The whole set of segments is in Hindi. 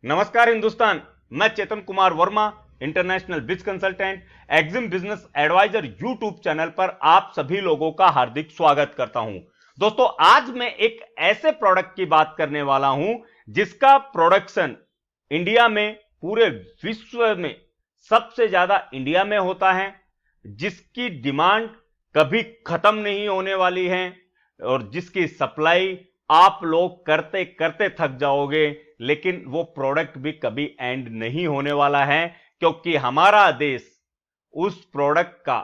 नमस्कार हिंदुस्तान। मैं Chetan Kumar Verma, international biz consultant, EXIM business advisor YouTube channel पर आप सभी लोगों का हार्दिक स्वागत करता हूं। दोस्तों, आज मैं एक ऐसे प्रोडक्ट की बात करने वाला हूं जिसका प्रोडक्शन इंडिया में, पूरे विश्व में सबसे ज्यादा इंडिया में होता है, जिसकी डिमांड कभी खत्म नहीं होने वाली है और जिसकी सप्लाई आप लोग करते करते थक जाओगे, लेकिन वो प्रोडक्ट भी कभी एंड नहीं होने वाला है, क्योंकि हमारा देश उस प्रोडक्ट का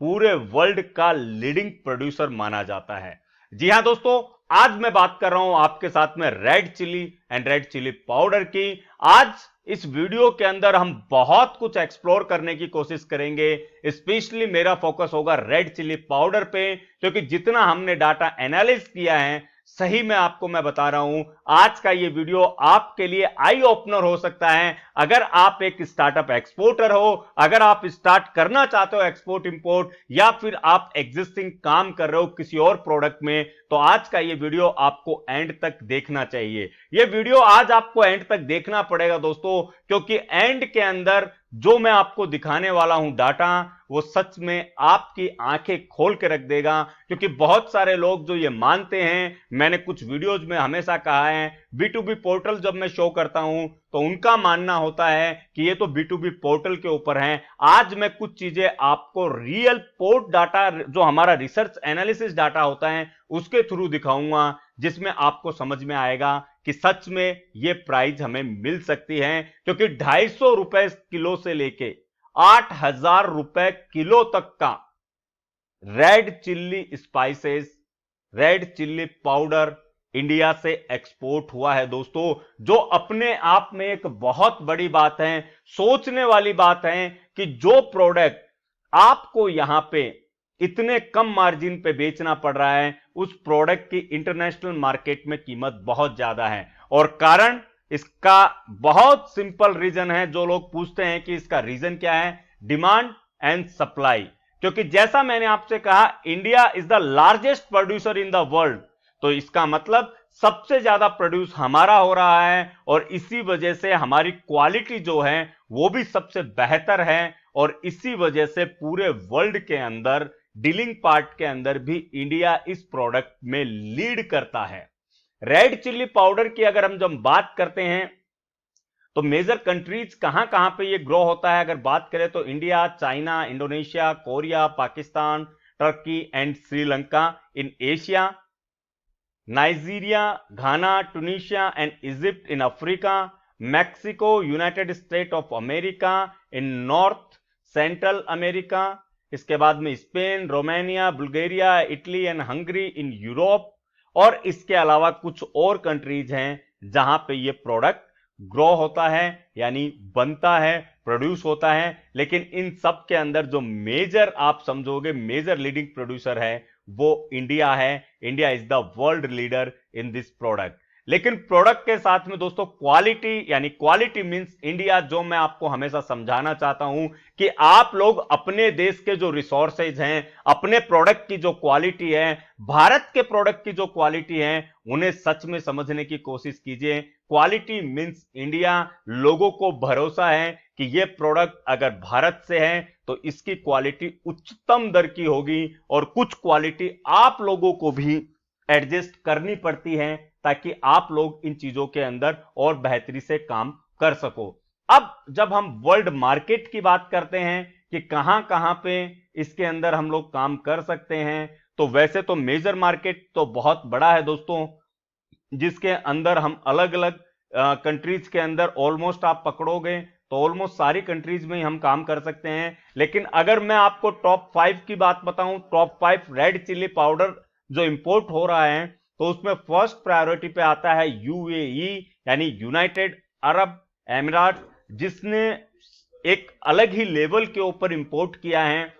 पूरे वर्ल्ड का लीडिंग प्रोड्यूसर माना जाता है। जी हां दोस्तों, आज मैं बात कर रहा हूं आपके साथ में red chilli and red chilli powder की। आज इस वीडियो के अंदर हम बहुत कुछ एक्सप्लोर करने की कोशिश करेंगे। स्पेशली मेरा फोकस होगा रेड चिली पाउडर पे, क्योंकि जितना हमने डाटा एनालिसिस किया है, सही में आपको मैं बता रहा हूं, आज का ये वीडियो आपके लिए आई ओपनर हो सकता है। अगर आप एक स्टार्टअप एक्सपोर्टर हो, अगर आप स्टार्ट करना चाहते हो एक्सपोर्ट इंपोर्ट, या फिर आप एग्जिस्टिंग काम कर रहे हो किसी और प्रोडक्ट में, तो आज का ये वीडियो आपको एंड तक देखना चाहिए। ये वीडियो आज आपको एंड तक देखना पड़ेगा दोस्तों, क्योंकि एंड के अंदर जो मैं आपको दिखाने वाला हूं डाटा, वो सच में आपकी आंखें खोल के रख देगा। क्योंकि बहुत सारे लोग जो ये मानते हैं, मैंने कुछ वीडियोज में हमेशा कहा है, B2B पोर्टल जब मैं शो करता हूं तो उनका मानना होता है कि ये तो B2B पोर्टल के ऊपर है। आज मैं कुछ चीजें आपको रियल पोर्ट डाटा, जो हमारा रिसर्च एनालिसिस डाटा होता है, उसके थ्रू दिखाऊंगा, जिसमें आपको समझ में आएगा कि सच में ये प्राइस हमें मिल सकती है। क्योंकि 250 रुपए किलो से लेके 8,000 रुपए किलो तक का red chilli spices, red chilli powder India से एक्सपोर्ट हुआ है दोस्तों, जो अपने आप में एक बहुत बड़ी बात है, सोचने वाली बात है कि जो प्रोडक्ट आपको यहां पे इतने कम मार्जिन पे बेचना पड़ रहा है, उस प्रोडक्ट की इंटरनेशनल मार्केट में कीमत बहुत ज्यादा है। और कारण इसका बहुत सिंपल रीजन है। जो लोग पूछते हैं कि इसका रीजन क्या है, डिमांड एंड सप्लाई। क्योंकि जैसा मैंने आपसे कहा, India is the largest producer in the world, तो इसका मतलब सबसे ज्यादा प्रोड्यूस हमारा हो रहा है, और इसी वजह से हमारी क्वालिटी जो है वो भी सबसे बेहतर है, और इसी वजह से पूरे वर्ल्ड के अंदर, डीलिंग पार्ट के अंदर भी इंडिया इस प्रोडक्ट में लीड करता है। रेड चिल्ली पाउडर की अगर हम जब बात करते हैं, तो मेजर कंट्रीज कहां कहां पे ये ग्रो होता है, अगर बात करें तो India, China, Indonesia, Korea, Pakistan, Turkey and Sri Lanka in Asia, Nigeria, Ghana, Tunisia and Egypt in Africa, Mexico, United state of America in north central America, इसके बाद में Spain, Romania, Bulgaria, Italy and Hungary in Europe, और इसके अलावा कुछ और कंट्रीज हैं जहां पे ये प्रोडक्ट ग्रो होता है, यानी बनता है, प्रोड्यूस होता है। लेकिन इन सब के अंदर जो मेजर आप समझोगे, मेजर लीडिंग प्रोड्यूसर है, वो इंडिया है। India is the world leader in this product. लेकिन प्रोडक्ट के साथ में दोस्तों क्वालिटी, यानी क्वालिटी मींस इंडिया, जो मैं आपको हमेशा समझाना चाहता हूं कि आप लोग अपने देश के जो रिसोर्सेज हैं, अपने प्रोडक्ट की जो क्वालिटी है, भारत के प्रोडक्ट की जो क्वालिटी है, उन्हें सच में समझने की कोशिश कीजिए। Quality means India. लोगों को भरोसा है कि यह प्रोडक्ट अगर भारत से है तो इसकी क्वालिटी उच्चतम दर की होगी, और कुछ क्वालिटी आप लोगों को भी एडजस्ट करनी पड़ती है ताकि आप लोग इन चीजों के अंदर और बेहतरी से काम कर सको। अब जब हम वर्ल्ड मार्केट की बात करते हैं कि कहां कहां पे इसके अंदर हम लोग काम कर सकते हैं, तो वैसे तो मेजर मार्केट तो बहुत बड़ा है दोस्तों, जिसके अंदर हम अलग अलग कंट्रीज के अंदर ऑलमोस्ट आप पकड़ोगे तो ऑलमोस्ट सारी कंट्रीज में ही हम काम कर सकते हैं। लेकिन अगर मैं आपको टॉप 5 की बात बताऊं, टॉप 5 रेड चिली पाउडर जो इंपोर्ट हो रहा है, तो उसमें फर्स्ट प्रायोरिटी पे आता है यूएई, यानी यूनाइटेड अरब एमिरात, जिसने एक अलग ही लेवल के ऊपर इंपोर्ट किया है।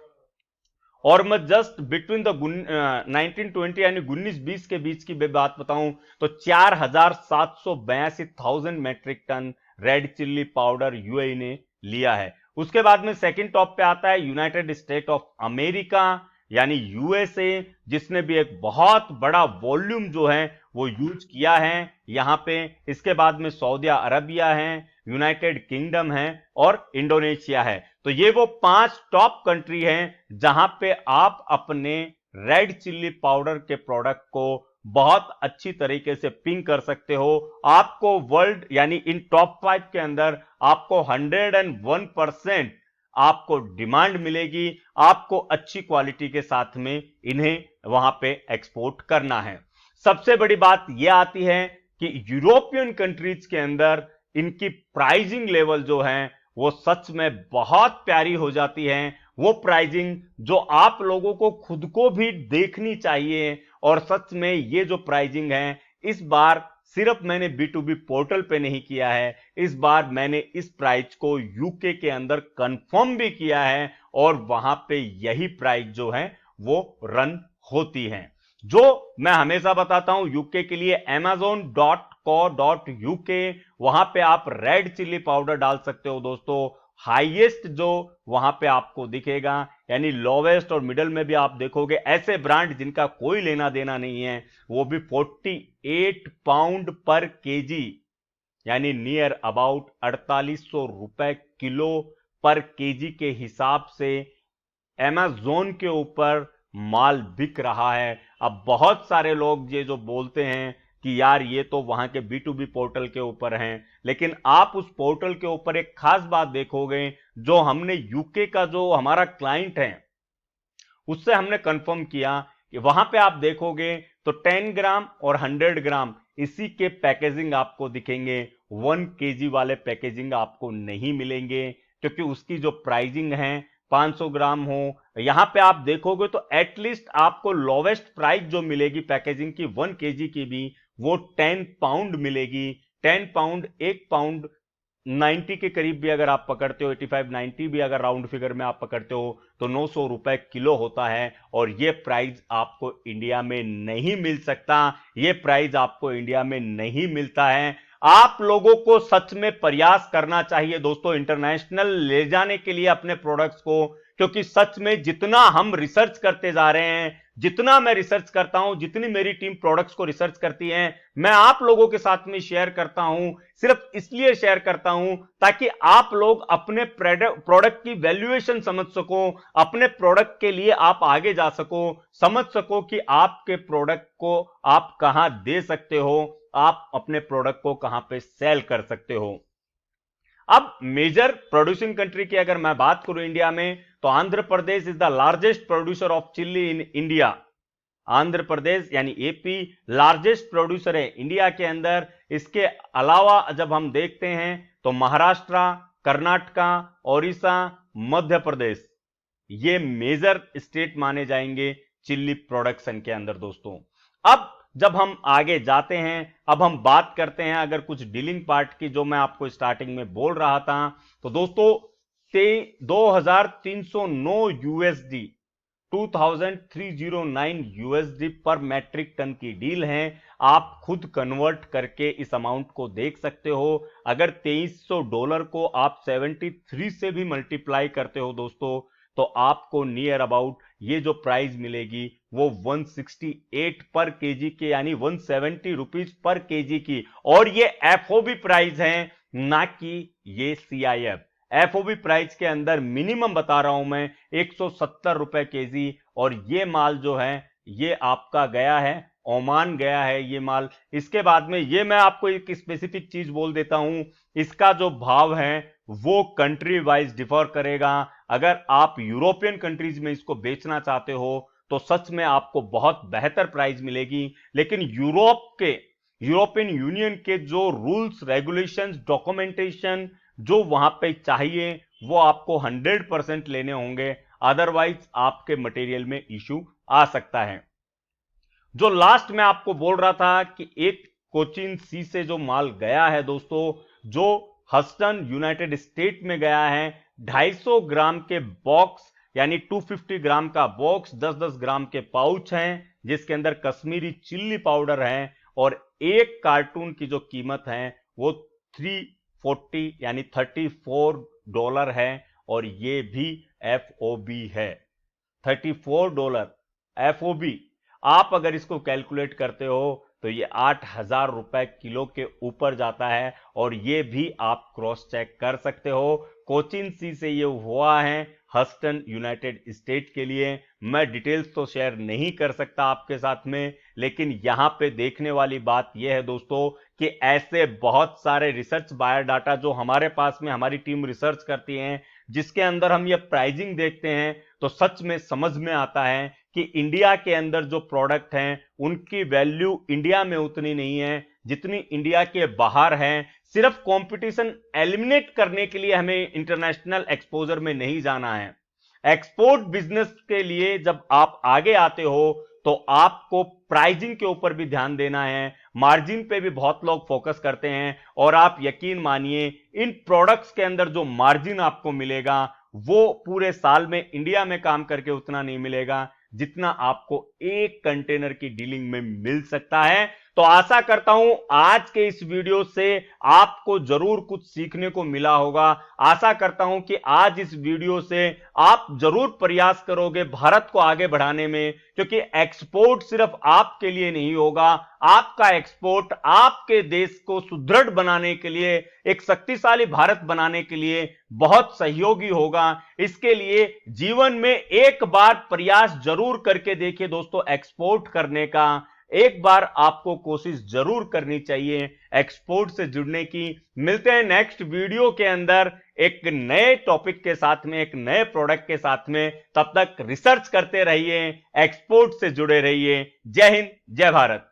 और मैं जस्ट बिटवीन द 1920 यानी 1920 के बीच की बात बताऊं तो 4,782,000 metric ton red chilli powder UAE ने लिया है। उसके बाद में सेकंड टॉप पे आता है यूनाइटेड स्टेट ऑफ अमेरिका, यानी यूएसए, जिसने भी एक बहुत बड़ा वॉल्यूम जो है वो यूज किया है यहां पे। इसके बाद में सऊदी अरबिया है, यूनाइटेड किंगडम है और इंडोनेशिया है। तो ये वो 5 टॉप कंट्री हैं जहां पे आप अपने रेड चिल्ली पाउडर के प्रोडक्ट को बहुत अच्छी तरीके से पिंग कर सकते हो। आपको वर्ल्ड यानी इन टॉप 5 के अंदर आपको 101% आपको डिमांड मिलेगी। आपको अच्छी क्वालिटी के साथ में इन्हें वहां पे एक्सपोर्ट करना है। सबसे बड़ी बात यह आती है कि यूरोपियन कंट्रीज के अंदर इनकी प्राइसिंग लेवल जो है वो सच में बहुत प्यारी हो जाती है। वो प्राइसिंग जो आप लोगों को खुद को भी देखनी चाहिए। और सच में ये जो प्राइसिंग है इस बार सिर्फ मैंने B2B पोर्टल पे नहीं किया है, इस बार मैंने इस प्राइस को यूके के अंदर कंफर्म भी किया है और वहां पे यही प्राइस जो है वो रन होती है। जो मैं हमेशा बताता हूं यूके के लिए amazon.co.uk, वहां पे आप रेड चिल्ली पाउडर डाल सकते हो दोस्तों। हाईएस्ट जो वहां पे आपको दिखेगा, यानी लोवेस्ट और मिडल में भी आप देखोगे ऐसे ब्रांड जिनका कोई लेना देना नहीं है, वो भी 48 पाउंड पर केजी, यानी नियर अबाउट 4800 रुपए किलो पर केजी के हिसाब से अमेज़न के ऊपर माल बिक रहा है। अब बहुत सारे लोग ये जो बोलते हैं कि यार ये तो वहां के B2B पोर्टल के ऊपर हैं, लेकिन आप उस पोर्टल के ऊपर एक खास बात देखोगे, जो हमने यूके का जो हमारा क्लाइंट है उससे हमने कंफर्म किया कि वहां पे आप देखोगे तो 10 ग्राम और 100 ग्राम इसी के पैकेजिंग आपको दिखेंगे। 1 केजी वाले पैकेजिंग आपको नहीं मिलेंगे, क्योंकि उसकी जो प्राइसिंग है 500 ग्राम हो, यहां पे आप देखोगे तो एटलीस्ट आपको लोवेस्ट प्राइस जो मिलेगी पैकेजिंग की 1 केजी की भी, वो 10 पाउंड मिलेगी। 10 पाउंड, 1 पाउंड 90 के करीब भी अगर आप पकड़ते हो, 85-90 भी अगर राउंड फिगर में आप पकड़ते हो तो 900 रुपए किलो होता है। और ये प्राइस आपको इंडिया में नहीं मिल सकता, ये प्राइस आपको इंडिया में नहीं मिलता है। आप लोगों को सच में प्रयास करना चाहिए दोस्तों इंटरनेशनल ले जाने के लिए अपने प्रोडक्ट्स को, क्योंकि सच में जितना हम रिसर्च करते जा रहे हैं, जितना मैं रिसर्च करता हूं, जितनी मेरी टीम प्रोडक्ट्स को रिसर्च करती है, मैं आप लोगों के साथ में शेयर करता हूं। सिर्फ इसलिए शेयर करता हूं ताकि आप लोग अपने प्रोडक्ट की वैल्यूएशन समझ सको, अपने प्रोडक्ट के लिए आप आगे जा सको, समझ सको कि आपके प्रोडक्ट को आप कहां दे सकते हो, आप अपने प्रोडक्ट को कहां पे सेल कर सकते हो। अब मेजर प्रोड्यूसिंग कंट्री की अगर मैं बात करूं इंडिया में, तो Andhra Pradesh is the largest producer of chilli in India. Andhra Pradesh यानी एपी लार्जेस्ट प्रोड्यूसर है इंडिया के अंदर। इसके अलावा जब हम देखते हैं तो महाराष्ट्र, कर्नाटका, ओडिशा, मध्य प्रदेश, ये मेजर स्टेट माने जाएंगे चिल्ली प्रोडक्शन के अंदर दोस्तों। अब जब हम आगे जाते हैं, अब हम बात करते हैं अगर कुछ डीलिंग पार्ट की, जो मैं आपको स्टार्टिंग में बोल रहा था, तो दोस्तों 2309 यूएसडी, 2309 यूएसडी पर मैट्रिक टन की डील है। आप खुद कन्वर्ट करके इस अमाउंट को देख सकते हो। अगर $2300 को आप 73 से भी मल्टीप्लाई करते हो दोस्तों, तो आपको नियर अबाउट ये जो प्राइस मिलेगी वो 168 पर केजी के, यानी 170 रुपीज पर केजी की। और ये एफओबी प्राइस है, ना कि ये सीआईएफ। एफओबी प्राइस के अंदर मिनिमम बता रहा हूं मैं 170 रुपए केजी। और ये माल जो है ये आपका गया है ओमान, गया है ये माल। इसके बाद में ये मैं आपको एक स्पेसिफिक चीज बोल देता हूं, इसका जो भाव है वो कंट्री वाइज डिफर करेगा। अगर आप यूरोपियन कंट्रीज में इसको बेचना चाहते हो तो सच में आपको बहुत बेहतर प्राइस मिलेगी, लेकिन यूरोपियन यूनियन के जो रूल्स, रेगुलेशंस, डॉक्यूमेंटेशन जो वहां पे चाहिए वो आपको 100% लेने होंगे, अदरवाइज आपके मटेरियल में इश्यू आ सकता है। जो लास्ट में आपको बोल रहा था कि एक कोचिन सी से जो माल गया है दोस्तों, जो हस्टन यूनाइटेड स्टेट में गया है, 250 ग्राम के बॉक्स, यानी 250 ग्राम का बॉक्स, 10-10 ग्राम के पाउच हैं जिसके अंदर कश्मीरी चिल्ली पाउडर है। और एक कार्टून की जो कीमत है वो 340 यानी $34 है। और ये भी एफओबी है। $34 FOB। आप अगर इसको कैलकुलेट करते हो तो ये 8,000 रुपए किलो के ऊपर जाता है, और ये भी आप क्रॉस चेक कर सकते हो। कोचिन सी से ये हुआ है हस्टन यूनाइटेड स्टेट के लिए। मैं डिटेल्स तो शेयर नहीं कर सकता आपके साथ में, लेकिन यहां पे देखने वाली बात यह है दोस्तों कि ऐसे बहुत सारे रिसर्च बायोडाटा जो हमारे पास में हमारी टीम रिसर्च करती है, जिसके अंदर हम ये प्राइसिंग देखते हैं, तो सच में समझ में आता है कि इंडिया के अंदर जो प्रोडक्ट हैं उनकी वैल्यू इंडिया में उतनी नहीं है जितनी इंडिया के बाहर है। सिर्फ कंपटीशन एलिमिनेट करने के लिए हमें इंटरनेशनल एक्सपोजर में नहीं जाना है। एक्सपोर्ट बिजनेस के लिए जब आप आगे आते हो तो आपको प्राइसिंग के ऊपर भी ध्यान देना है, मार्जिन पे भी बहुत लोग फोकस करते हैं, और आप यकीन मानिए इन प्रोडक्ट्स के अंदर जो मार्जिन आपको मिलेगा वो पूरे साल में इंडिया में काम करके उतना नहीं मिलेगा जितना आपको एक कंटेनर की डीलिंग में मिल सकता है। तो आशा करता हूं आज के इस वीडियो से आपको जरूर कुछ सीखने को मिला होगा। आशा करता हूं कि आज इस वीडियो से आप जरूर प्रयास करोगे भारत को आगे बढ़ाने में, क्योंकि एक्सपोर्ट सिर्फ आपके लिए नहीं होगा, आपका एक्सपोर्ट आपके देश को सुदृढ़ बनाने के लिए, एक शक्तिशाली भारत बनाने के लिए बहुत सहयोगी होगा। इसके लिए जीवन में एक बार प्रयास जरूर करके देखिए दोस्तों, एक्सपोर्ट करने का एक बार आपको कोशिश जरूर करनी चाहिए एक्सपोर्ट से जुड़ने की। मिलते हैं नेक्स्ट वीडियो के अंदर एक नए टॉपिक के साथ में, एक नए प्रोडक्ट के साथ में। तब तक रिसर्च करते रहिए, एक्सपोर्ट से जुड़े रहिए। जय हिंद, जय भारत।